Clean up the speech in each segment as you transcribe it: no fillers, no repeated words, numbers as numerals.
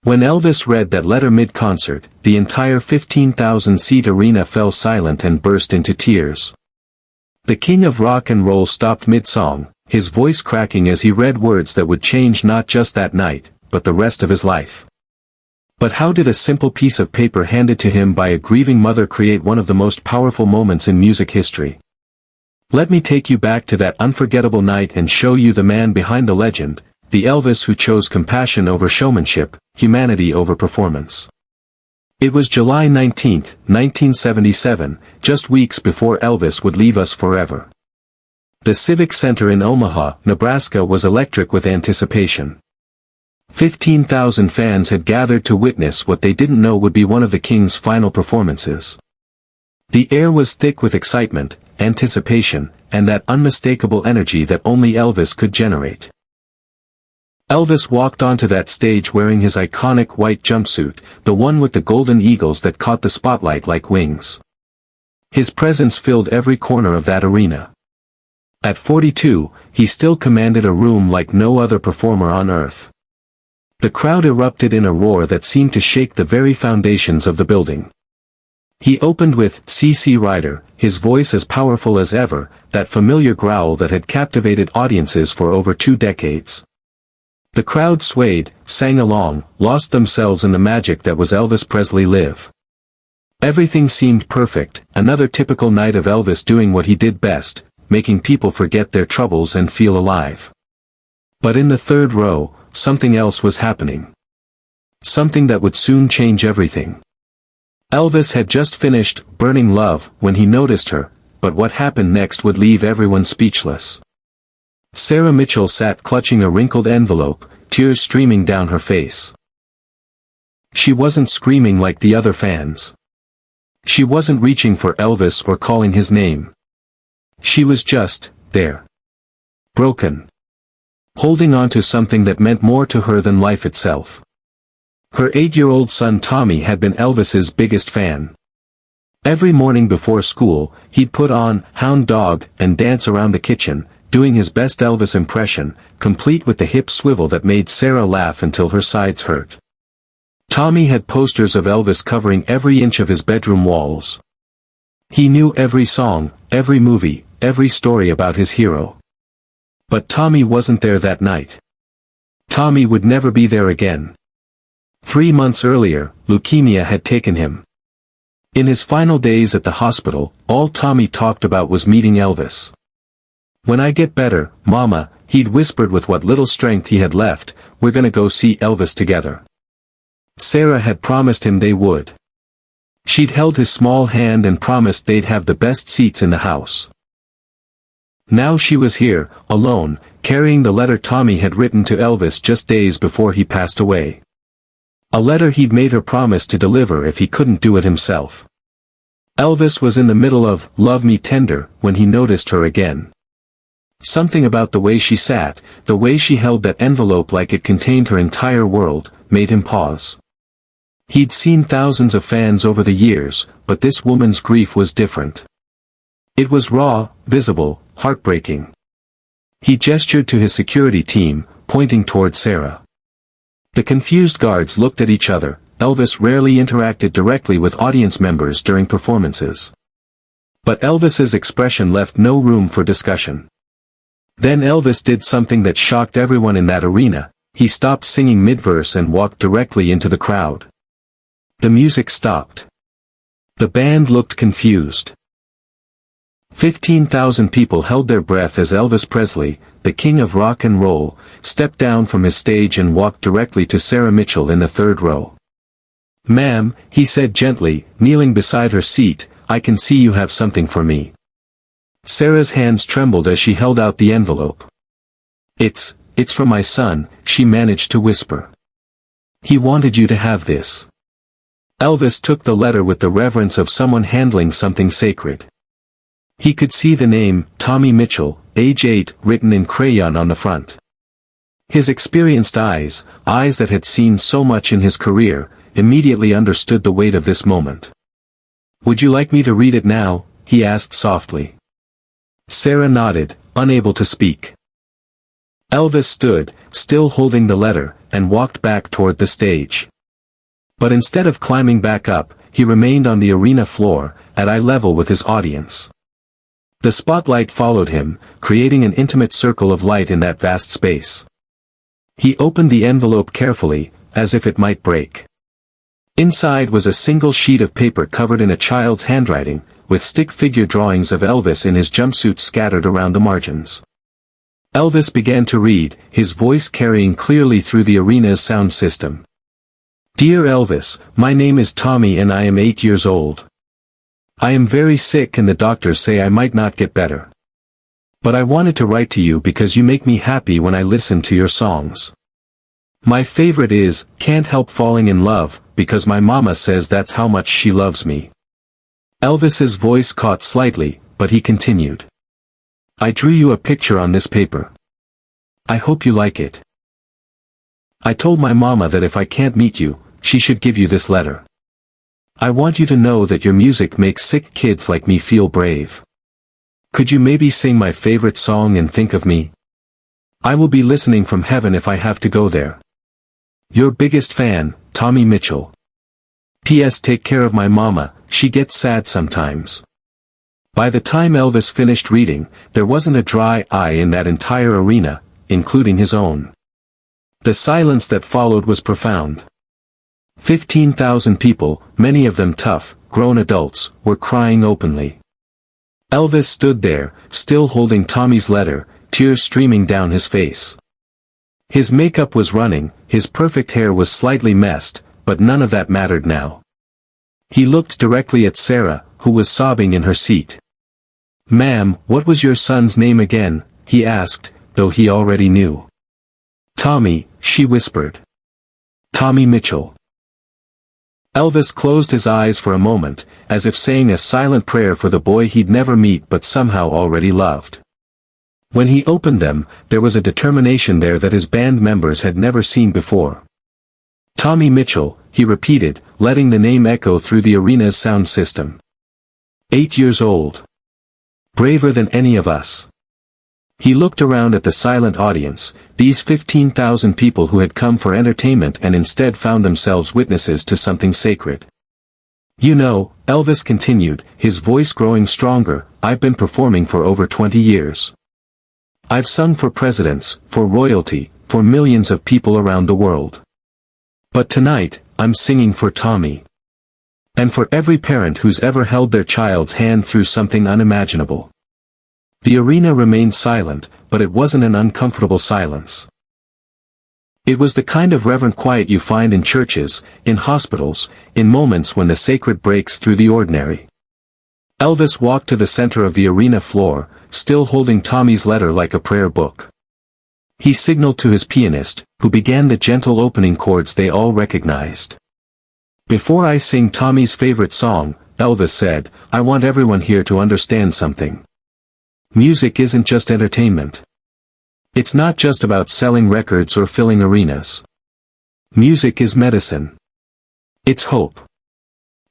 When Elvis read that letter mid-concert, the entire 15,000-seat arena fell silent and burst into tears. The king of rock and roll stopped mid-song, his voice cracking as he read words that would change not just that night, but the rest of his life. But how did a simple piece of paper handed to him by a grieving mother create one of the most powerful moments in music history? Let me take you back to that unforgettable night and show you the man behind the legend, the Elvis who chose compassion over showmanship, humanity over performance. It was July 19, 1977, just weeks before Elvis would leave us forever. The Civic Center in Omaha, Nebraska was electric with anticipation. 15,000 fans had gathered to witness what they didn't know would be one of the King's final performances. The air was thick with excitement, anticipation, and that unmistakable energy that only Elvis could generate. Elvis walked onto that stage wearing his iconic white jumpsuit, the one with the golden eagles that caught the spotlight like wings. His presence filled every corner of that arena. At 42, he still commanded a room like no other performer on earth. The crowd erupted in a roar that seemed to shake the very foundations of the building. He opened with "C.C. Rider," his voice as powerful as ever, that familiar growl that had captivated audiences for over 2 decades. The crowd swayed, sang along, lost themselves in the magic that was Elvis Presley live. Everything seemed perfect, another typical night of Elvis doing what he did best, making people forget their troubles and feel alive. But in the third row, something else was happening. Something that would soon change everything. Elvis had just finished "Burning Love" when he noticed her, but what happened next would leave everyone speechless. Sarah Mitchell sat clutching a wrinkled envelope, tears streaming down her face. She wasn't screaming like the other fans. She wasn't reaching for Elvis or calling his name. She was just there. Broken. Holding on to something that meant more to her than life itself. Her 8-year-old son Tommy had been Elvis's biggest fan. Every morning before school, he'd put on "Hound Dog" and dance around the kitchen, doing his best Elvis impression, complete with the hip swivel that made Sarah laugh until her sides hurt. Tommy had posters of Elvis covering every inch of his bedroom walls. He knew every song, every movie, every story about his hero. But Tommy wasn't there that night. Tommy would never be there again. 3 months earlier, leukemia had taken him. In his final days at the hospital, all Tommy talked about was meeting Elvis. "When I get better, Mama," he'd whispered with what little strength he had left, "we're gonna go see Elvis together." Sarah had promised him they would. She'd held his small hand and promised they'd have the best seats in the house. Now she was here, alone, carrying the letter Tommy had written to Elvis just days before he passed away. A letter he'd made her promise to deliver if he couldn't do it himself. Elvis was in the middle of "Love Me Tender" when he noticed her again. Something about the way she sat, the way she held that envelope like it contained her entire world, made him pause. He'd seen thousands of fans over the years, but this woman's grief was different. It was raw, visible, heartbreaking. He gestured to his security team, pointing toward Sarah. The confused guards looked at each other. Elvis rarely interacted directly with audience members during performances. But Elvis's expression left no room for discussion. Then Elvis did something that shocked everyone in that arena. He stopped singing mid-verse and walked directly into the crowd. The music stopped. The band looked confused. 15,000 people held their breath as Elvis Presley, the king of rock and roll, stepped down from his stage and walked directly to Sarah Mitchell in the third row. "Ma'am," he said gently, kneeling beside her seat, "I can see you have something for me." Sarah's hands trembled as she held out the envelope. It's from my son," she managed to whisper. "He wanted you to have this." Elvis took the letter with the reverence of someone handling something sacred. He could see the name, Tommy Mitchell, age 8, written in crayon on the front. His experienced eyes that had seen so much in his career, immediately understood the weight of this moment. "Would you like me to read it now?" he asked softly. Sarah nodded, unable to speak. Elvis stood, still holding the letter, and walked back toward the stage. But instead of climbing back up, he remained on the arena floor, at eye level with his audience. The spotlight followed him, creating an intimate circle of light in that vast space. He opened the envelope carefully, as if it might break. Inside was a single sheet of paper covered in a child's handwriting, with stick figure drawings of Elvis in his jumpsuit scattered around the margins. Elvis began to read, his voice carrying clearly through the arena's sound system. "Dear Elvis, my name is Tommy and I am 8 years old. I am very sick and the doctors say I might not get better. But I wanted to write to you because you make me happy when I listen to your songs. My favorite is, Can't Help Falling in Love, because my mama says that's how much she loves me." Elvis's voice caught slightly, but he continued. "I drew you a picture on this paper. I hope you like it. I told my mama that if I can't meet you, she should give you this letter. I want you to know that your music makes sick kids like me feel brave. Could you maybe sing my favorite song and think of me? I will be listening from heaven if I have to go there. Your biggest fan, Tommy Mitchell. P.S. Take care of my mama, she gets sad sometimes." By the time Elvis finished reading, there wasn't a dry eye in that entire arena, including his own. The silence that followed was profound. 15,000 people, many of them tough, grown adults, were crying openly. Elvis stood there, still holding Tommy's letter, tears streaming down his face. His makeup was running, his perfect hair was slightly messed, but none of that mattered now. He looked directly at Sarah, who was sobbing in her seat. "Ma'am, what was your son's name again?" he asked, though he already knew. "Tommy," she whispered. "Tommy Mitchell." Elvis closed his eyes for a moment, as if saying a silent prayer for the boy he'd never meet but somehow already loved. When he opened them, there was a determination there that his band members had never seen before. "Tommy Mitchell," he repeated, letting the name echo through the arena's sound system. 8 years old. Braver than any of us. He looked around at the silent audience, these 15,000 people who had come for entertainment and instead found themselves witnesses to something sacred. "You know," Elvis continued, his voice growing stronger, "I've been performing for over 20 years. I've sung for presidents, for royalty, for millions of people around the world. But tonight, I'm singing for Tommy. And for every parent who's ever held their child's hand through something unimaginable." The arena remained silent, but it wasn't an uncomfortable silence. It was the kind of reverent quiet you find in churches, in hospitals, in moments when the sacred breaks through the ordinary. Elvis walked to the center of the arena floor, still holding Tommy's letter like a prayer book. He signaled to his pianist, who began the gentle opening chords they all recognized. "Before I sing Tommy's favorite song," Elvis said, "I want everyone here to understand something. Music isn't just entertainment. It's not just about selling records or filling arenas. Music is medicine. It's hope.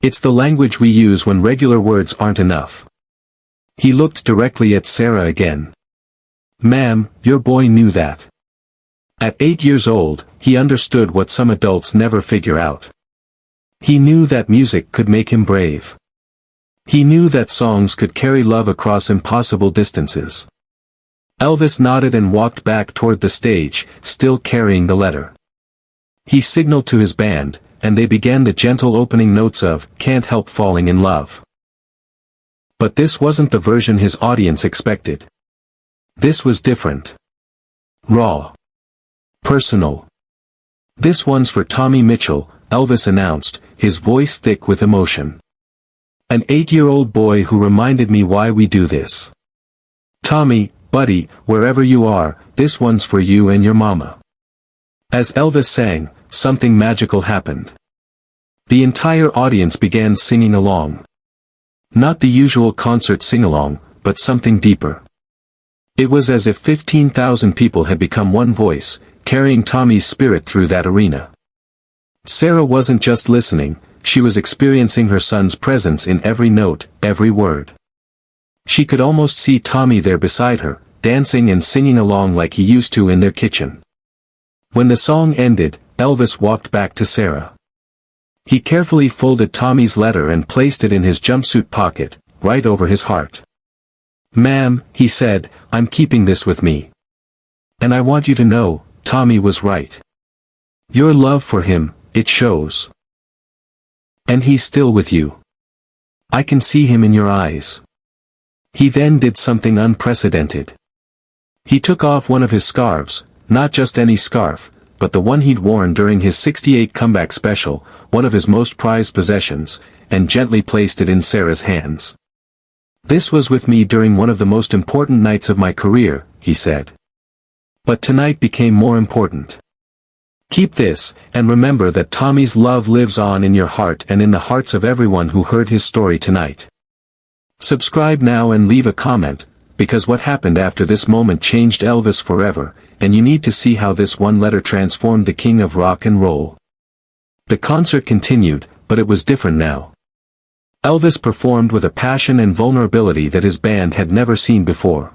It's the language we use when regular words aren't enough." He looked directly at Sarah again. "Ma'am, your boy knew that. At 8 years old, he understood what some adults never figure out. He knew that music could make him brave. He knew that songs could carry love across impossible distances." Elvis nodded and walked back toward the stage, still carrying the letter. He signaled to his band, and they began the gentle opening notes of "Can't Help Falling in Love." But this wasn't the version his audience expected. This was different. Raw. Personal. "This one's for Tommy Mitchell," Elvis announced, his voice thick with emotion. "An 8-year-old boy who reminded me why we do this. Tommy, buddy, wherever you are, this one's for you and your mama." As Elvis sang, something magical happened. The entire audience began singing along. Not the usual concert sing-along, but something deeper. It was as if 15,000 people had become one voice, carrying Tommy's spirit through that arena. Sarah wasn't just listening, she was experiencing her son's presence in every note, every word. She could almost see Tommy there beside her, dancing and singing along like he used to in their kitchen. When the song ended, Elvis walked back to Sarah. He carefully folded Tommy's letter and placed it in his jumpsuit pocket, right over his heart. "Ma'am," he said, "I'm keeping this with me. And I want you to know, Tommy was right. Your love for him, it shows. And he's still with you. I can see him in your eyes." He then did something unprecedented. He took off one of his scarves, not just any scarf, but the one he'd worn during his '68 comeback special, one of his most prized possessions, and gently placed it in Sarah's hands. "This was with me during one of the most important nights of my career," he said. "But tonight became more important. Keep this, and remember that Tommy's love lives on in your heart and in the hearts of everyone who heard his story tonight." Subscribe now and leave a comment, because what happened after this moment changed Elvis forever, and you need to see how this one letter transformed the king of rock and roll. The concert continued, but it was different now. Elvis performed with a passion and vulnerability that his band had never seen before.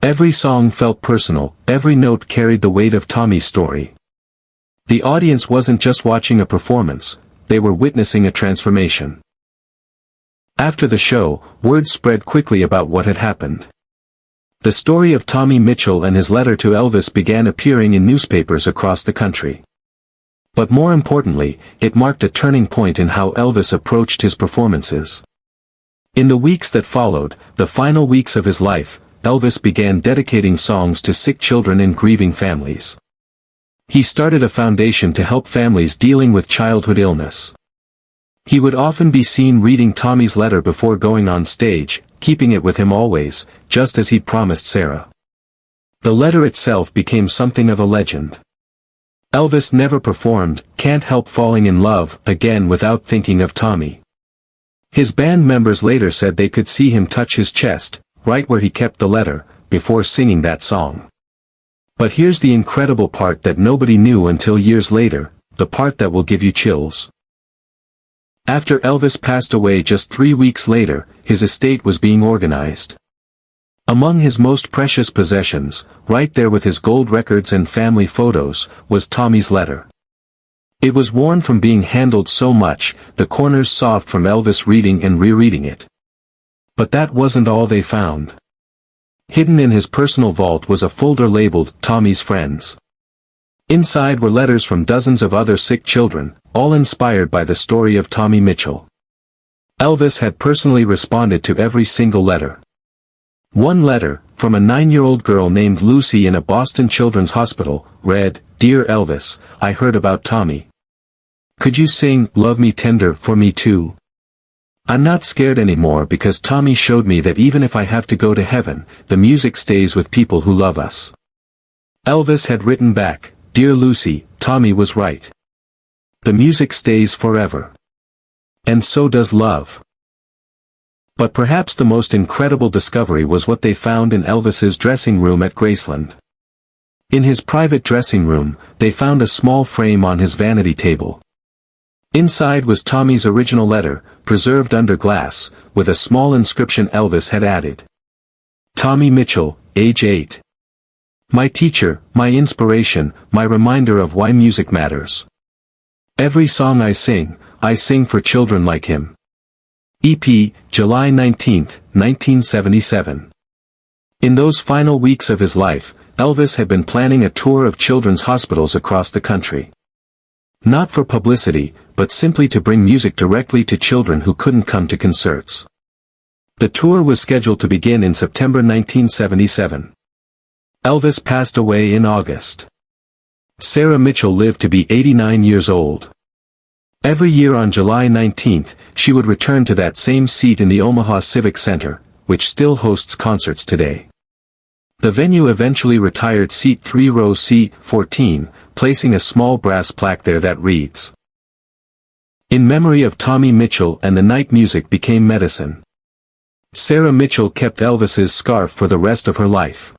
Every song felt personal, every note carried the weight of Tommy's story. The audience wasn't just watching a performance, they were witnessing a transformation. After the show, word spread quickly about what had happened. The story of Tommy Mitchell and his letter to Elvis began appearing in newspapers across the country. But more importantly, it marked a turning point in how Elvis approached his performances. In the weeks that followed, the final weeks of his life, Elvis began dedicating songs to sick children and grieving families. He started a foundation to help families dealing with childhood illness. He would often be seen reading Tommy's letter before going on stage, keeping it with him always, just as he'd promised Sarah. The letter itself became something of a legend. Elvis never performed "Can't Help Falling in Love" again without thinking of Tommy. His band members later said they could see him touch his chest, right where he kept the letter, before singing that song. But here's the incredible part that nobody knew until years later, the part that will give you chills. After Elvis passed away just 3 weeks later, his estate was being organized. Among his most precious possessions, right there with his gold records and family photos, was Tommy's letter. It was worn from being handled so much, the corners soft from Elvis reading and rereading it. But that wasn't all they found. Hidden in his personal vault was a folder labeled "Tommy's Friends." Inside were letters from dozens of other sick children, all inspired by the story of Tommy Mitchell. Elvis had personally responded to every single letter. One letter, from a 9-year-old girl named Lucy in a Boston Children's Hospital, read, "Dear Elvis, I heard about Tommy. Could you sing 'Love Me Tender' for me too? I'm not scared anymore because Tommy showed me that even if I have to go to heaven, the music stays with people who love us." Elvis had written back, "Dear Lucy, Tommy was right. The music stays forever. And so does love." But perhaps the most incredible discovery was what they found in Elvis's dressing room at Graceland. In his private dressing room, they found a small frame on his vanity table. Inside was Tommy's original letter, preserved under glass, with a small inscription Elvis had added. "Tommy Mitchell, age 8. My teacher, my inspiration, my reminder of why music matters. Every song I sing for children like him." EP, July 19, 1977. In those final weeks of his life, Elvis had been planning a tour of children's hospitals across the country. Not for publicity, but simply to bring music directly to children who couldn't come to concerts. The tour was scheduled to begin in September 1977. Elvis passed away in August. Sarah Mitchell lived to be 89 years old. Every year on July 19, she would return to that same seat in the Omaha Civic Center, which still hosts concerts today. The venue eventually retired seat 3 row C14, placing a small brass plaque there that reads, "In memory of Tommy Mitchell, and the night music became medicine." Sarah Mitchell kept Elvis's scarf for the rest of her life.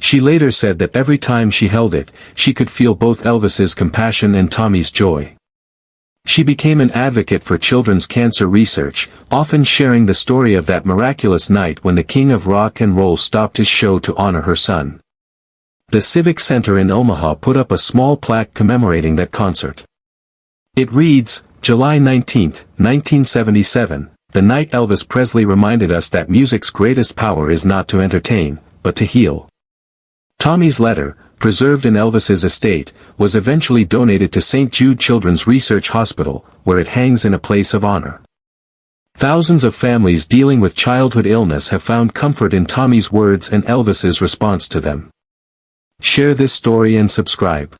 She later said that every time she held it, she could feel both Elvis's compassion and Tommy's joy. She became an advocate for children's cancer research, often sharing the story of that miraculous night when the king of rock and roll stopped his show to honor her son. The Civic Center in Omaha put up a small plaque commemorating that concert. It reads, July 19, 1977, the night Elvis Presley reminded us that music's greatest power is not to entertain, but to heal. Tommy's letter, preserved in Elvis's estate, was eventually donated to St. Jude Children's Research Hospital, where it hangs in a place of honor. Thousands of families dealing with childhood illness have found comfort in Tommy's words and Elvis's response to them. Share this story and subscribe.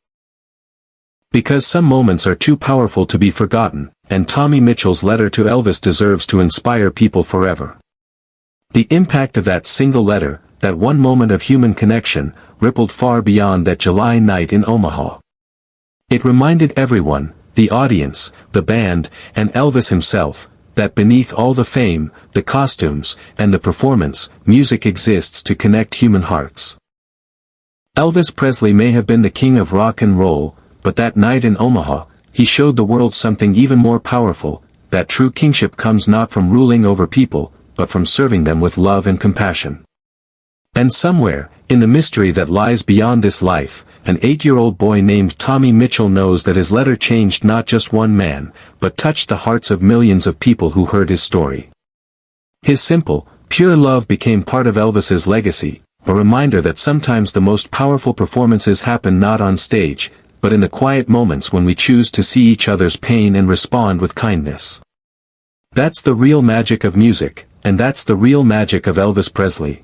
Because some moments are too powerful to be forgotten, and Tommy Mitchell's letter to Elvis deserves to inspire people forever. The impact of that single letter, that one moment of human connection, rippled far beyond that July night in Omaha. It reminded everyone, the audience, the band, and Elvis himself, that beneath all the fame, the costumes, and the performance, music exists to connect human hearts. Elvis Presley may have been the king of rock and roll, but that night in Omaha, he showed the world something even more powerful, that true kingship comes not from ruling over people, but from serving them with love and compassion. And somewhere, in the mystery that lies beyond this life, an 8-year-old boy named Tommy Mitchell knows that his letter changed not just one man, but touched the hearts of millions of people who heard his story. His simple, pure love became part of Elvis's legacy, a reminder that sometimes the most powerful performances happen not on stage, but in the quiet moments when we choose to see each other's pain and respond with kindness. That's the real magic of music, and that's the real magic of Elvis Presley.